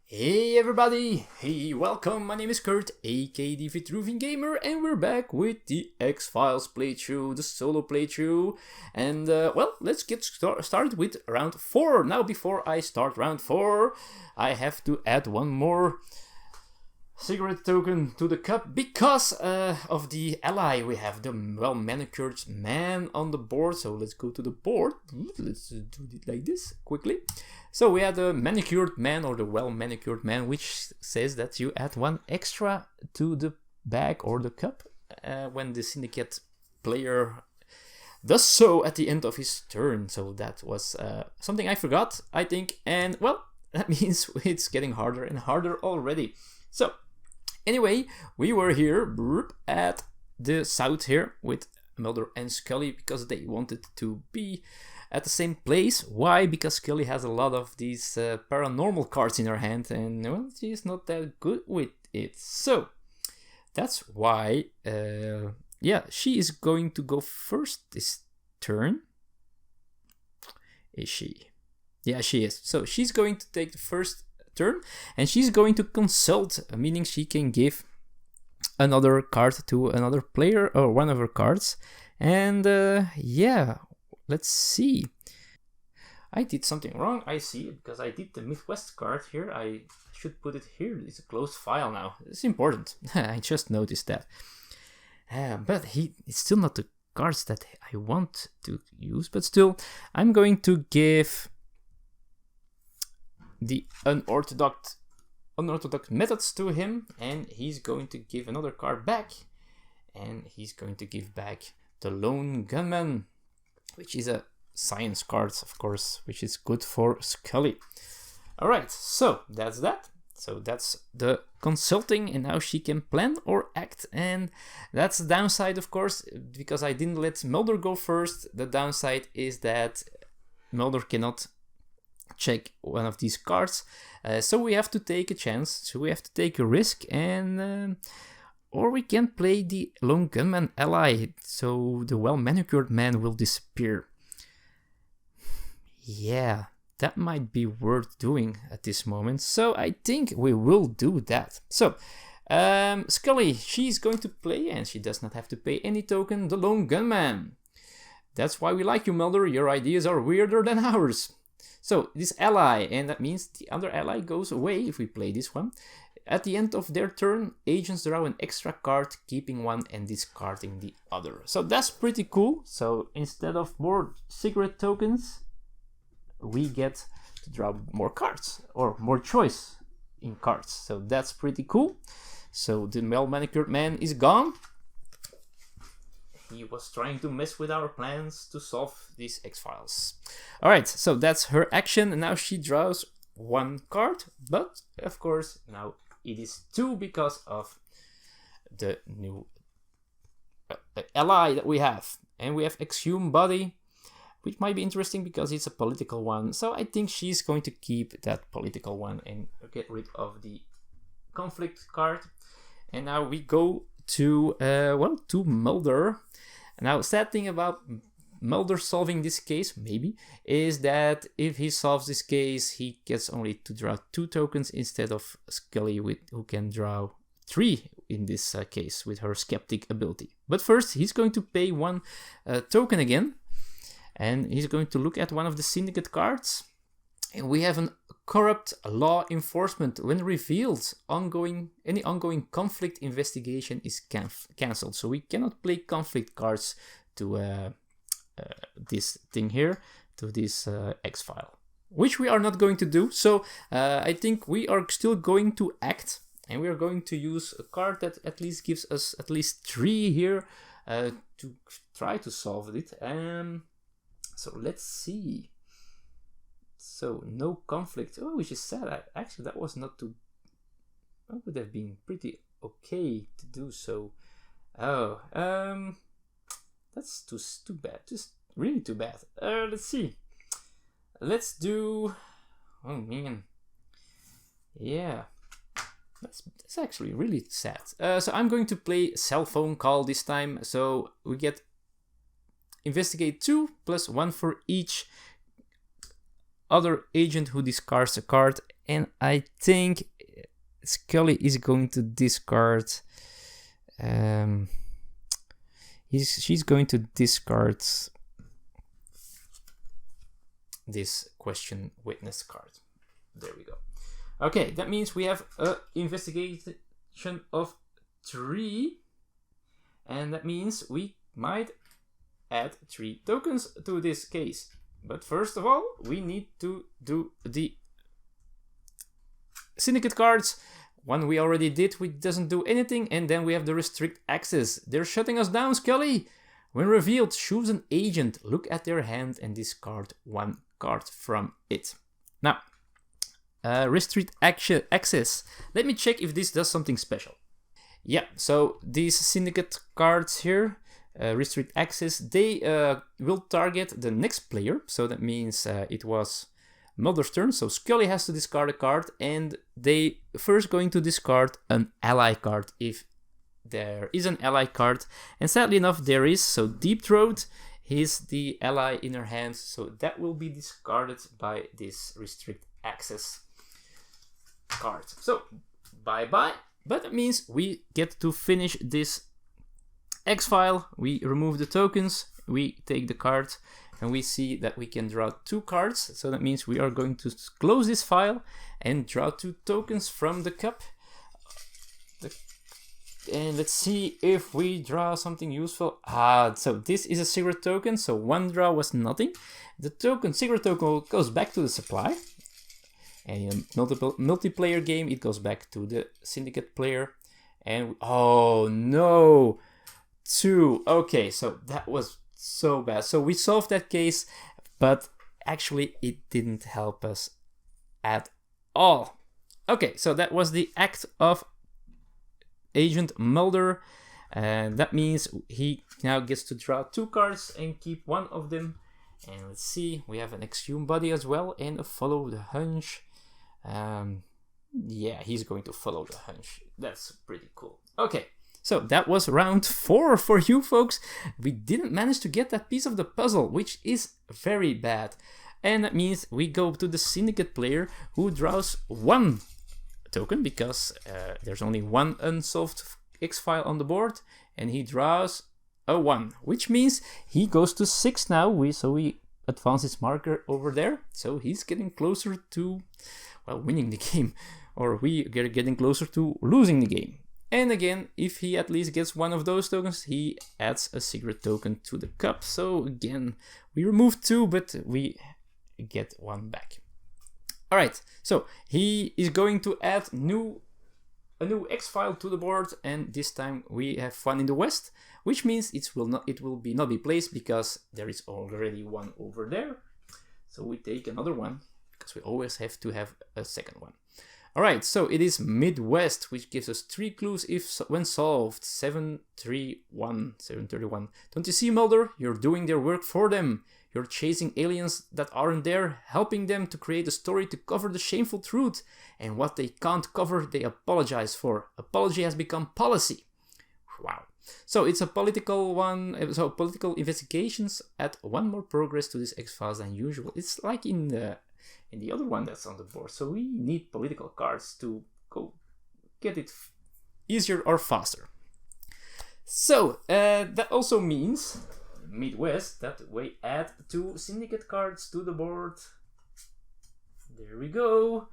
Hey everybody! Hey, welcome! My name is Kurt, aka the Vitruvian Gamer, and we're back with the X-Files playthrough, the solo playthrough. And, well, let's get started with round 4. Now, before I start round 4, I have to add one more cigarette token to the cup because of the ally. We have the well-manicured man on the board, so let's go to the board. Let's do it like this, quickly. So we have the manicured man, or the well-manicured man, which says that you add one extra to the bag or the cup when the Syndicate player does so at the end of his turn. So that was something I forgot, I think, and well, that means it's getting harder and harder already. So anyway, we were here at the south here with Mulder and Scully because they wanted to be at the same place. Why? Because Scully has a lot of these paranormal cards in her hand and well, she's not that good with it. So that's why, yeah, she is going to go first this turn. Is she? Yeah, she is. So she's going to take the first turn and she's going to consult, meaning she can give another card to another player or one of her cards. And yeah, let's see. I did something wrong, I see, because I did the Midwest card here. I should put it here. It's a closed file now. It's important. I just noticed that. But it's still not the cards that I want to use. But still, I'm going to give the unorthodox methods to him, and he's going to give another card back, and he's going to give back the Lone Gunman, which is a science card, of course, which is good for Scully. All right, so that's that. So that's the consulting, and now she can plan or act, and that's the downside, of course, because I didn't let Mulder go first. The downside is that Mulder cannot check one of these cards, so we have to take a chance, so we have to take a risk, and or we can play the Lone Gunman ally, so the well-manicured man will disappear. Yeah, that might be worth doing at this moment, so I think we will do that. So Scully, she's going to play, and she does not have to pay any token, the Lone Gunman. That's why we like you, Mulder. Your ideas are weirder than ours. So this ally, and that means the other ally goes away if we play this one. At the end of their turn, agents draw an extra card, keeping one and discarding the other. So that's pretty cool. So instead of more cigarette tokens, we get to draw more cards or more choice in cards. So that's pretty cool. So the well-manicured man is gone. He was trying to mess with our plans to solve these X-Files. Alright, so that's her action, and now she draws one card, but of course now it is 2 because of the new ally that we have. And we have Exhumed Body, which might be interesting because it's a political one, so I think she's going to keep that political one and get rid of the conflict card. And now we go to, well, to Mulder. Now, sad thing about Mulder solving this case, maybe, is that if he solves this case, he gets only to draw 2 tokens instead of Scully, who can draw 3 in this case with her skeptic ability. But first, he's going to pay 1 token again, and he's going to look at one of the Syndicate cards. And we have an corrupt law enforcement. When revealed, any ongoing conflict investigation is cancelled. So we cannot play conflict cards to this thing here, to this X-File, which we are not going to do. So I think we are still going to act, and we are going to use a card that at least gives us at least 3 here to try to solve it. So let's see. So no conflict, which is sad. Actually, that was not too. That would have been pretty okay to do so. Oh, that's too bad. Just really too bad. Let's see. Let's do. Oh man. Yeah, that's actually really sad. So I'm going to play cell phone call this time. So we get investigate 2 plus 1 for each other agent who discards a card, and I think Scully is going to discard. She's going to discard this question witness card. There we go. Okay, that means we have an investigation of 3, and that means we might add 3 tokens to this case. But first of all, we need to do the Syndicate cards. One we already did, which doesn't do anything, and then we have the restrict access. They're shutting us down, Scully! When revealed, choose an agent, look at their hand and discard 1 card from it. Now, restrict access. Let me check if this does something special. Yeah, so these Syndicate cards here, restrict access, they will target the next player. So that means it was Mulder's turn, so Scully has to discard a card, and they first going to discard an ally card if there is an ally card, and sadly enough there is, so Deep Throat is the ally in her hands, so that will be discarded by this restrict access card. So bye bye, but that means we get to finish this X-File. We remove the tokens, we take the card, and we see that we can draw 2 cards. So that means we are going to close this file and draw 2 tokens from the cup. And let's see if we draw something useful. So this is a secret token, so 1 draw was nothing. The secret token goes back to the supply. And in a multiplayer game, it goes back to the Syndicate player. And oh no! 2. Okay, so that was so bad. So we solved that case, but actually it didn't help us at all. Okay, so that was the act of Agent Mulder, and that means he now gets to draw 2 cards and keep 1 of them. And let's see, we have an exhume body as well and a follow the hunch. Yeah, he's going to follow the hunch. That's pretty cool. Okay. So that was round 4 for you folks. We didn't manage to get that piece of the puzzle, which is very bad. And that means we go to the Syndicate player who draws 1 token because there's only 1 unsolved X-File on the board, and he draws a 1, which means he goes to 6 now. So we advance his marker over there. So he's getting closer to, well, winning the game, or we are getting closer to losing the game. And again, if he at least gets 1 of those tokens, he adds a secret token to the cup. So again, we remove 2, but we get 1 back. All right, so he is going to add a new X-File to the board, and this time we have 1 in the west, which means it will not be placed because there is already 1 over there. So we take another one because we always have to have a second one. Alright, so it is Midwest, which gives us 3 clues when solved. 731. Don't you see, Mulder? You're doing their work for them. You're chasing aliens that aren't there, helping them to create a story to cover the shameful truth. And what they can't cover, they apologize for. Apology has become policy. Wow. So it's a political one. So political investigations add 1 more progress to this X-Files than usual. It's like in the other one that's on the board. So we need political cards to go get it easier or faster. So that also means Midwest that we add 2 Syndicate cards to the board. There we go.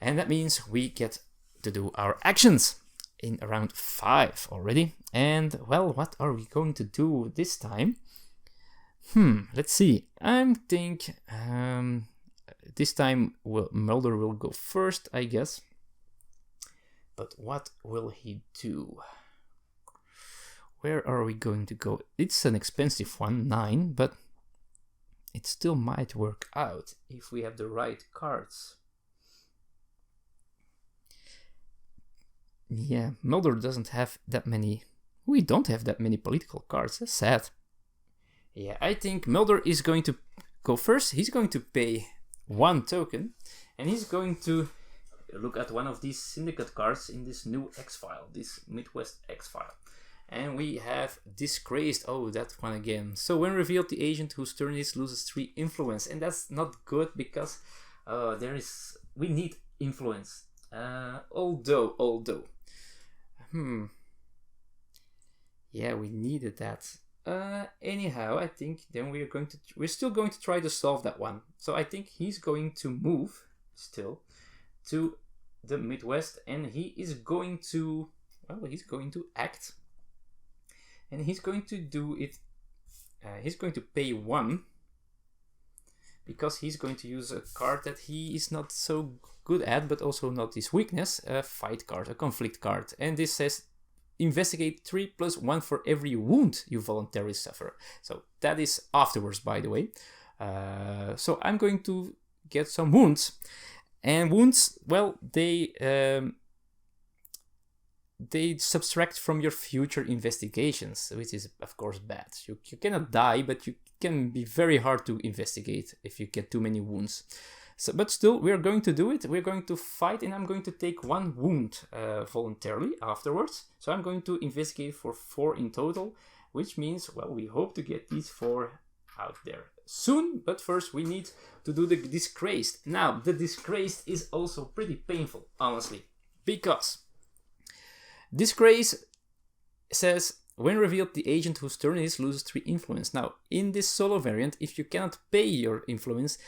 And that means we get to do our actions in round 5 already. And well, what are we going to do this time? Let's see. I think this time Mulder will go first, I guess. But what will he do? Where are we going to go? It's an expensive one, 9, but it still might work out if we have the right cards. Yeah, Mulder doesn't have that many. We don't have that many political cards. That's sad. Yeah, I think Mulder is going to go first. He's going to pay 1 token, and he's going to look at one of these Syndicate cards in this new X-File, this Midwest X-File. And we have Disgraced. Oh, that one again. So when revealed, the agent whose turn it is loses 3 influence, and that's not good because there is we need influence. Although. Yeah, we needed that. Anyhow, I think then we're still going to try to solve that one. So I think he's going to move still to the Midwest, and he is going to, he's going to act, and he's going to do it. He's going to pay 1 because he's going to use a card that he is not so good at, but also not his weakness, a fight card, a conflict card, and this says investigate 3 + 1 for every wound you voluntarily suffer. So that is afterwards, by the way. So I'm going to get some wounds. And wounds, well, they subtract from your future investigations, which is, of course, bad. You cannot die, but you can be very hard to investigate if you get too many wounds. So, but still, we're going to do it. We're going to fight, and I'm going to take 1 wound voluntarily afterwards. So I'm going to investigate for 4 in total, which means, well, we hope to get these 4 out there soon. But first, we need to do the disgraced. Now, the disgraced is also pretty painful, honestly, because disgrace says, when revealed, the agent whose turn it is loses 3 influence. Now, in this solo variant, if you cannot pay your influence,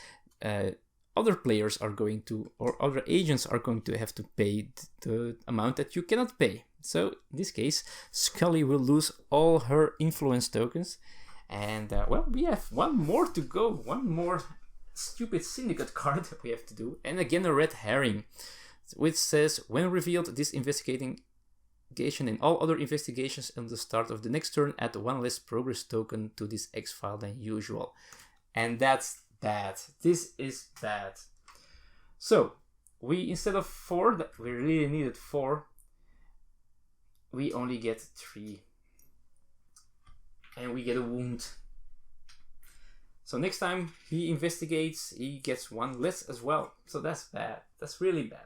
other players are going to, or other agents are going to have to pay the amount that you cannot pay. So in this case, Scully will lose all her influence tokens. And well, we have 1 more to go. 1 more stupid syndicate card that we have to do. And again, a red herring, which says, when revealed, this investigation and all other investigations on the start of the next turn add 1 less progress token to this X file than usual. And that's bad. This is bad. So we, instead of 4 that we really needed 4, we only get 3, and we get a wound. So next time he investigates, he gets 1 less as well. So that's bad. That's really bad,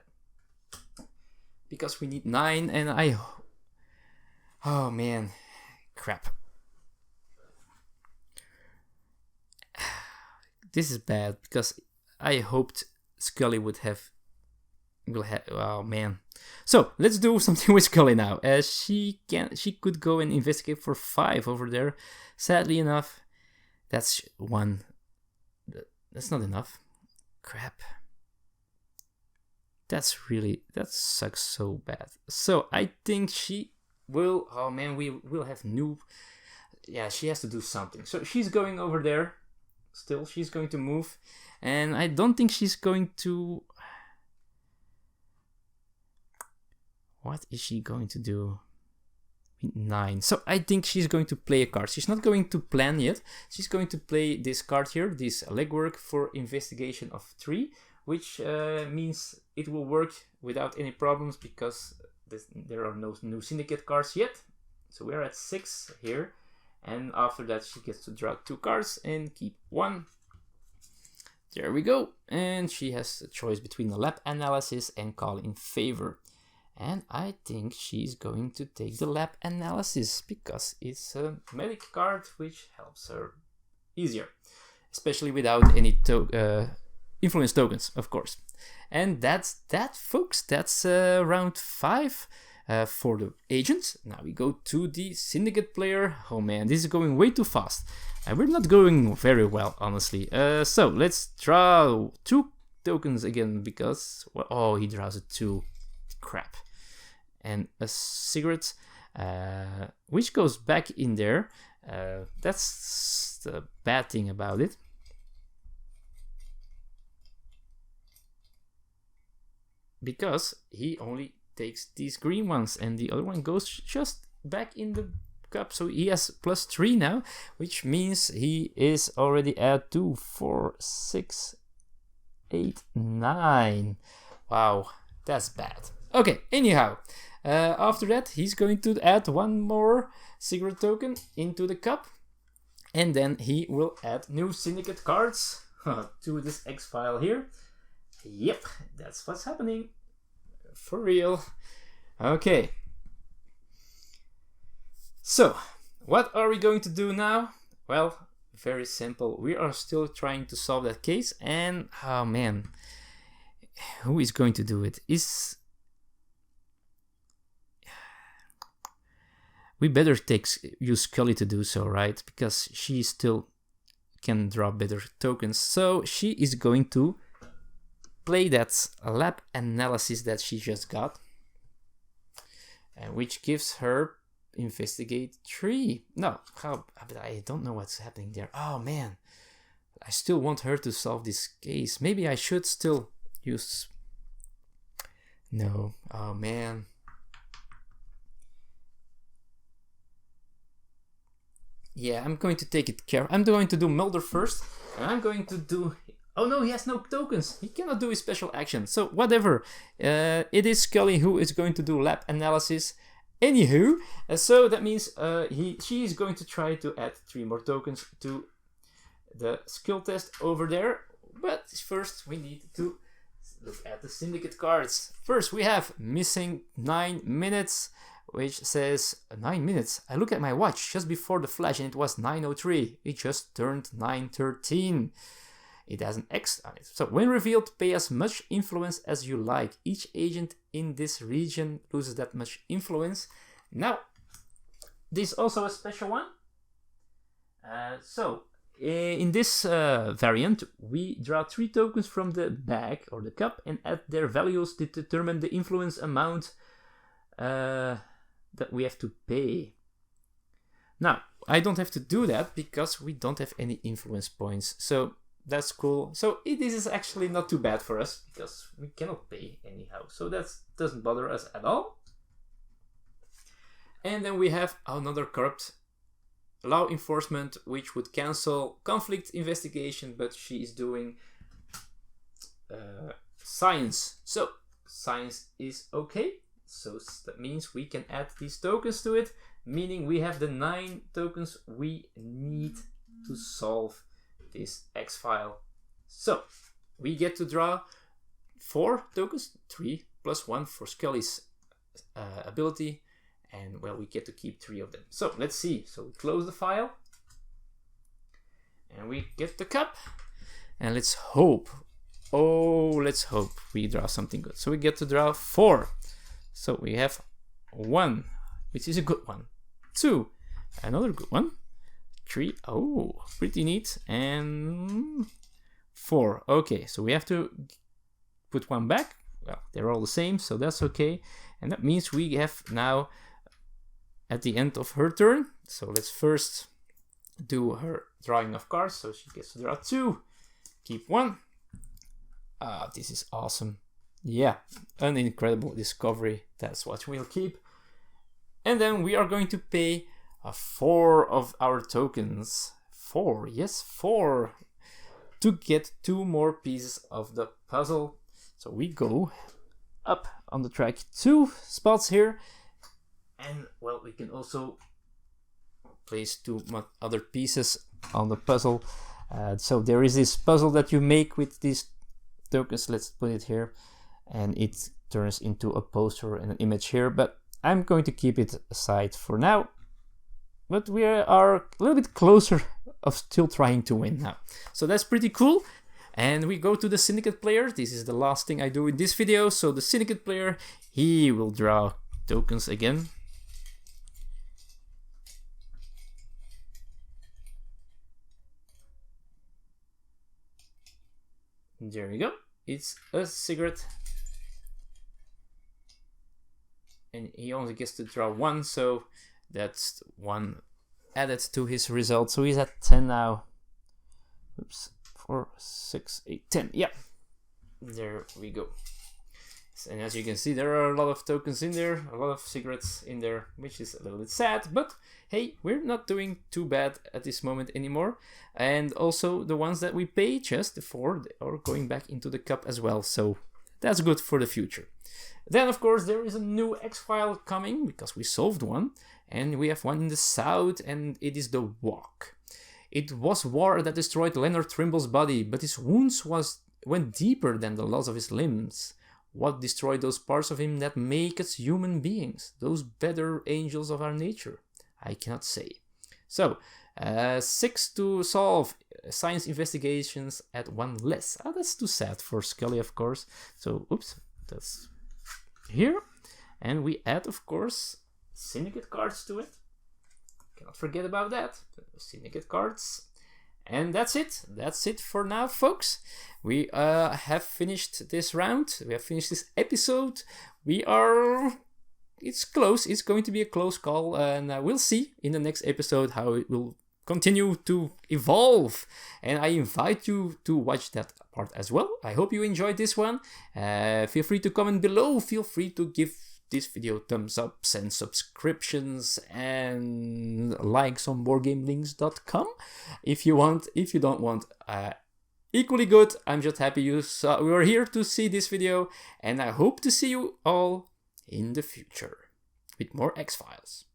because we need 9, and oh man, crap. This is bad, because I hoped Scully will have, oh man. So let's do something with Scully now. She could go and investigate for 5 over there. Sadly enough, that's 1. That's not enough. Crap. That sucks so bad. So I think she will, oh man, we will have new, yeah, she has to do something. So she's going over there. Still, she's going to move, and I don't think she's going to... What is she going to do? 9. So I think she's going to play a card. She's not going to plan yet. She's going to play this card here, this legwork for investigation of 3, which means it will work without any problems, because there are no new syndicate cards yet. So we're at 6 here. And after that, she gets to draw 2 cards and keep 1. There we go. And she has a choice between the lab analysis and call in favor. And I think she's going to take the lab analysis, because it's a medic card, which helps her easier. Especially without any influence tokens, of course. And that's that, folks. That's round 5. For the agents. Now we go to the syndicate player. Oh man, this is going way too fast. We're not going very well, honestly. So let's draw 2 tokens again, because, well, oh, he draws a 2. Crap. And a cigarette, which goes back in there. That's the bad thing about it. Because he only takes these green ones, and the other one goes just back in the cup. So he has +3 now, which means he is already at 2, 4, 6, 8, 9. Wow, that's bad. Okay, anyhow, after that, he's going to add 1 more cigarette token into the cup, and then he will add new syndicate cards to this X file here. Yep, that's what's happening. For real. Okay. So, what are we going to do now? Well, very simple. We are still trying to solve that case, and oh man, who is going to do it? We better use Scully to do so, right? Because she still can draw better tokens. So she is going to play that lab analysis that she just got, and which gives her investigate 3. No, I don't know what's happening there. Oh man, I still want her to solve this case. Maybe I should still use... No, oh man. Yeah, I'm going to take it care. I'm going to do Mulder first, and I'm going to do... Oh no, he has no tokens. He cannot do his special action. So whatever. It is Scully who is going to do lab analysis. Anywho, so that means she is going to try to add 3 more tokens to the skill test over there. But first we need to look at the Syndicate cards. First we have missing 9 minutes, which says 9 minutes. I look at my watch just before the flash and it was 9:03. It just turned 9:13. It has an X on it. So when revealed, pay as much influence as you like. Each agent in this region loses that much influence. Now, this is also a special one. In this variant, we draw 3 tokens from the bag or the cup and add their values to determine the influence amount that we have to pay. Now, I don't have to do that because we don't have any influence points. So that's cool. So this is actually not too bad for us because we cannot pay anyhow. So that doesn't bother us at all. And then we have another corrupt law enforcement, which would cancel conflict investigation, but she is doing science. So science is okay. So that means we can add these tokens to it, meaning we have the 9 tokens we need to solve this X file. So we get to draw 4 tokens, 3 plus 1 for Scully's ability, and well, we get to keep 3 of them. So let's see. So we close the file and we get the cup, and let's hope, let's hope we draw something good. So we get to draw 4. So we have 1, which is a good one, 2, another good one, 3, oh, pretty neat, and 4. Okay, so we have to put 1 back. Well, they're all the same, so that's okay. And that means we have now at the end of her turn. So let's first do her drawing of cards. So she gets to draw 2, keep 1. This is awesome. Yeah, an incredible discovery. That's what we'll keep. And then we are going to pay 4 of our tokens. 4, yes, 4. To get 2 more pieces of the puzzle. So we go up on the track 2 spots here. And well, we can also place 2 other pieces on the puzzle. So there is this puzzle that you make with these tokens. Let's put it here. And it turns into a poster and an image here. But I'm going to keep it aside for now. But we are a little bit closer of still trying to win now. So that's pretty cool. And we go to the Syndicate player. This is the last thing I do in this video. So the Syndicate player, he will draw tokens again. There we go. It's a cigarette. And he only gets to draw 1, so that's 1 added to his result. So he's at 10 now. Oops. 4, 6, 8, 10. Yeah. There we go. And as you can see, there are a lot of tokens in there, a lot of cigarettes in there, which is a little bit sad. But hey, we're not doing too bad at this moment anymore. And also the ones that we pay, just the 4, are going back into the cup as well. So that's good for the future. Then, of course, there is a new X-File coming, because we solved one. And we have one in the south, and it is the Walk. It was war that destroyed Leonard Trimble's body, but his wounds went deeper than the loss of his limbs. What destroyed those parts of him that make us human beings? Those better angels of our nature? I cannot say. So, 6 to solve. science investigations add one less. Oh, that's too sad for Scully, of course. So, oops, that's here. And we add, of course, Syndicate cards to it. Cannot forget about that. Syndicate cards. And that's it. That's it for now, folks. We have finished this round. We have finished this episode. It's close. It's going to be a close call. And we'll see in the next episode how it will continue to evolve. And I invite you to watch that part as well. I hope you enjoyed this one. Feel free to comment below. Feel free to give this video thumbs ups and subscriptions and likes on boardgamelinks.com if you want. If you don't want, equally good. I'm just happy you were here to see this video, and I hope to see you all in the future with more X-Files.